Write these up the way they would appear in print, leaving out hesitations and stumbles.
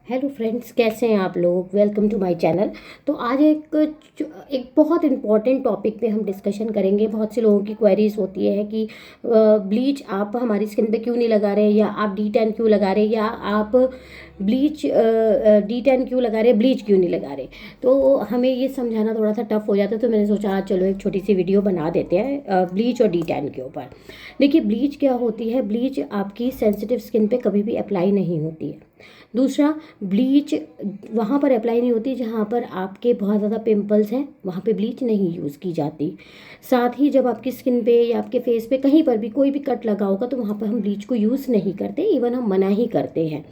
Hello friends, कैसे हैं आप लोग। Welcome to my channel. तो आज एक बहुत इम्पॉर्टेंट टॉपिक पे हम डिस्कशन करेंगे। बहुत से लोगों की क्वेरीज होती है कि ब्लीच आप हमारी स्किन पे क्यों नहीं लगा रहे, या आप D10 क्यों लगा रहे, या आप ब्लीच D10 क्यों लगा रहे, ब्लीच क्यों नहीं लगा रहे। तो हमें ये समझाना थोड़ा सा टफ हो जाता है, तो मैंने सोचा आज चलो एक छोटी सी वीडियो बना देते हैं ब्लीच और D10 के ऊपर। देखिए, ब्लीच क्या होती है। ब्लीच आपकी सेंसिटिव स्किन पे कभी भी अप्लाई नहीं होती है। दूसरा, ब्लीच वहाँ पर अप्लाई नहीं होती जहाँ पर आपके बहुत ज़्यादा पिंपल्स हैं, वहाँ पे ब्लीच नहीं यूज़ की जाती। साथ ही जब आपकी स्किन पे या आपके फेस पे कहीं पर भी कोई भी कट लगा होगा तो वहाँ पर हम ब्लीच को यूज़ नहीं करते, इवन हम मना ही करते हैं।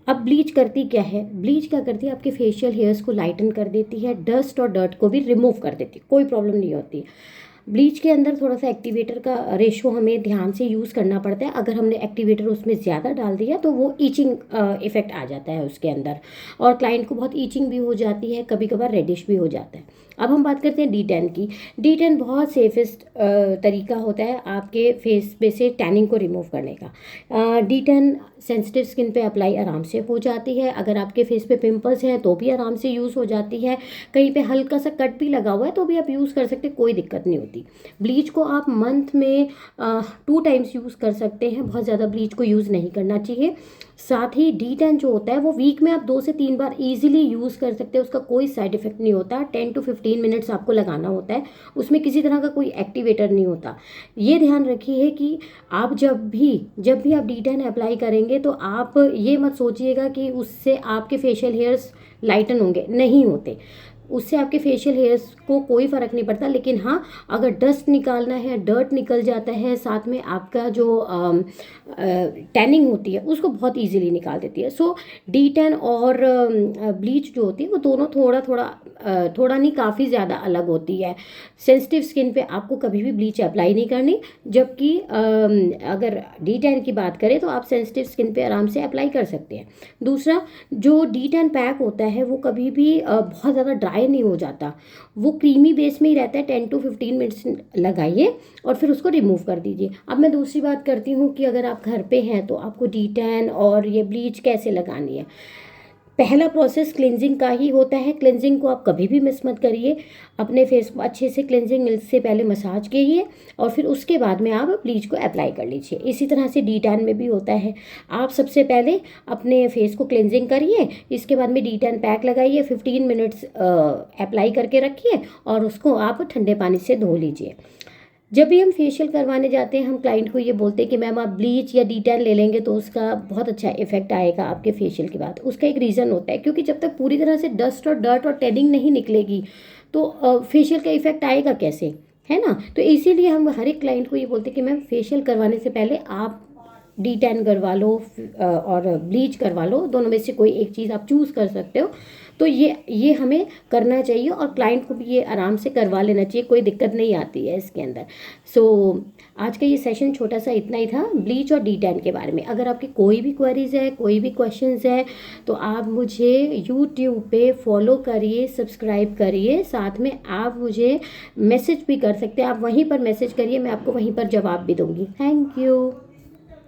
अब ब्लीच करती क्या है। ब्लीच क्या करती है, आपके फेशियल हेयर्स को लाइटन कर देती है, डस्ट और डर्ट को भी रिमूव कर देती है, कोई प्रॉब्लम नहीं होती। ब्लीच के अंदर थोड़ा सा एक्टिवेटर का रेशो हमें ध्यान से यूज़ करना पड़ता है। अगर हमने एक्टिवेटर उसमें ज़्यादा डाल दिया तो वो ईचिंग इफेक्ट आ जाता है उसके अंदर, और क्लाइंट को बहुत ईचिंग भी हो जाती है, कभी कभार रेडिश भी हो जाता है। अब हम बात करते हैं D10 की। D10 बहुत सेफेस्ट तरीका होता है आपके फेस पे से टैनिंग को रिमूव करने का। D10 सेंसिटिव स्किन पे अप्लाई आराम से हो जाती है। अगर आपके फेस पे पिंपल्स हैं तो भी आराम से यूज़ हो जाती है। कहीं पे हल्का सा कट भी लगा हुआ है तो भी आप यूज़ कर सकते, कोई दिक्कत नहीं होती। ब्लीच को आप मंथ में 2 टाइम्स यूज़ कर सकते हैं, बहुत ज़्यादा ब्लीच को यूज़ नहीं करना चाहिए। साथ ही D10 जो होता है वो वीक में आप 2 से 3 बार इजीली यूज़ कर सकते हैं, उसका कोई साइड इफेक्ट नहीं होता। 10 to 15 मिनट्स आपको लगाना होता है, उसमें किसी तरह का कोई एक्टिवेटर नहीं होता। ये ध्यान रखिए कि आप जब भी आप D10 अप्लाई करेंगे तो आप ये मत सोचिएगा कि उससे आपके फेशियल हेयर्स लाइटन होंगे, नहीं होते। उससे आपके फेशियल हेयर्स को कोई फ़र्क नहीं पड़ता। लेकिन हाँ, अगर डस्ट निकालना है, डर्ट निकल जाता है, साथ में आपका जो टैनिंग होती है उसको बहुत इजीली निकाल देती है। सो D10 और ब्लीच जो होती है वो दोनों थोड़ा नहीं, काफ़ी ज़्यादा अलग होती है। सेंसिटिव स्किन पे आपको कभी भी ब्लीच अप्लाई नहीं करनी, जबकि अगर D10 की बात करें तो आप सेंसिटिव स्किन पे आराम से अप्लाई कर सकते हैं। दूसरा, जो D10 पैक होता है वो कभी भी बहुत ज़्यादा ड्राई नहीं हो जाता, वो क्रीमी बेस में ही रहता है। 10 to 15 मिनट्स लगाइए और फिर उसको रिमूव कर दीजिए। अब मैं दूसरी बात करती हूँ कि अगर आप घर पे हैं तो आपको D10 और ये ब्लीच कैसे लगानी है। पहला प्रोसेस क्लिनजिंग का ही होता है। क्लिनजिंग को आप कभी भी मिस मत करिए। अपने फेस को अच्छे से क्लिनजिंग मिल्क से पहले मसाज कीजिए और फिर उसके बाद में आप ब्लीच को अप्लाई कर लीजिए। इसी तरह से D10 में भी होता है। आप सबसे पहले अपने फेस को क्लिनजिंग करिए, इसके बाद में D10 पैक लगाइए, 15 मिनट्स अप्लाई करके रखिए और उसको आप ठंडे पानी से धो लीजिए। जब भी हम फेशियल करवाने जाते हैं हम क्लाइंट को ये बोलते हैं कि मैम आप ब्लीच या D10 ले लेंगे तो उसका बहुत अच्छा इफेक्ट आएगा आपके फेशियल के बाद। उसका एक रीज़न होता है, क्योंकि जब तक पूरी तरह से डस्ट और डर्ट और टेनिंग नहीं निकलेगी तो फेशियल का इफेक्ट आएगा कैसे, है ना। तो इसीलिए हम हर एक क्लाइंट को ये बोलते हैं कि मैम फेशियल करवाने से पहले आप D10 करवा लो और ब्लीच करवा लो, दोनों में से कोई एक चीज़ आप चूज़ कर सकते हो। तो ये हमें करना चाहिए और क्लाइंट को भी ये आराम से करवा लेना चाहिए, कोई दिक्कत नहीं आती है इसके अंदर। सो आज का ये सेशन छोटा सा इतना ही था ब्लीच और D10 के बारे में। अगर आपकी कोई भी क्वेरीज है, कोई भी क्वेश्चंस है, तो आप मुझे यूट्यूब पे फॉलो करिए, सब्सक्राइब करिए। साथ में आप मुझे मैसेज भी कर सकते हैं, आप वहीं पर मैसेज करिए, मैं आपको वहीं पर जवाब भी दूंगी। Thank you.